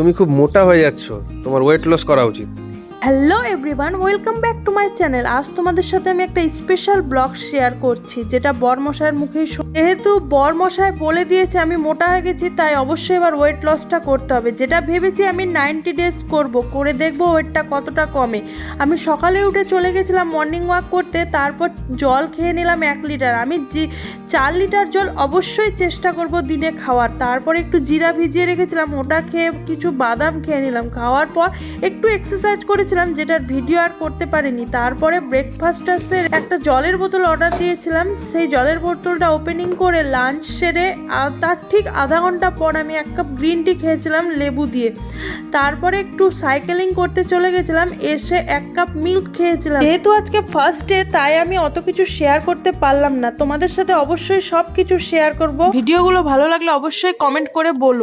তুমি খুব মোটা হয়ে যাচ্ছ, তোমার ওয়েট লস করা উচিত। Hello everyone, welcome back to my channel. আজ তোমাদের সাথে আমি একটা স্পেশাল ব্লগ শেয়ার করছি, যেটা বরমশাইয়ের মুখেই যেহেতু বরমশাই বলে দিয়েছে আমি মোটা হয়ে গেছি, তাই অবশ্যই এবার ওয়েট লসটা করতে হবে। যেটা ভেবেছি আমি 90 ডেজ করে দেখবো ওয়েটটা কতটা কমে। আমি সকালে উঠে চলে গেছিলাম মর্নিং ওয়াক করতে, তারপর জল খেয়ে নিলাম 1 লিটার। আমি 4 লিটার জল অবশ্যই চেষ্টা করব দিনে খাওয়ার। তারপরে একটু জিরা ভিজিয়ে রেখেছিলাম, ওটা খেয়ে কিছু বাদাম খেয়ে নিলাম। খাওয়ার পর একটু এক্সারসাইজ করেছিলাম, যেটার ভিডিও আর করতে পারিনি। তারপরে ব্রেকফাস্টের একটা জলের বোতল অর্ডার দিয়েছিলাম, সেই জলের বোতলটা ওপেনিং করে লাঞ্চ সেরে তার ঠিক আধা ঘন্টা পর আমি 1 কাপ গ্রিন টি খেয়েছিলাম লেবু দিয়ে। তারপরে একটু সাইকেলিং করতে চলে গেছিলাম, এসে 1 কাপ মিল্ক খেয়েছিলাম। যেহেতু আজকে ফার্স্ট ডে, তাই আমি অত কিছু শেয়ার করতে পারলাম না। তোমাদের সাথে অবশ্যই সব কিছু শেয়ার করব। ভিডিওগুলো ভালো লাগলে অবশ্যই কমেন্ট করে বলো।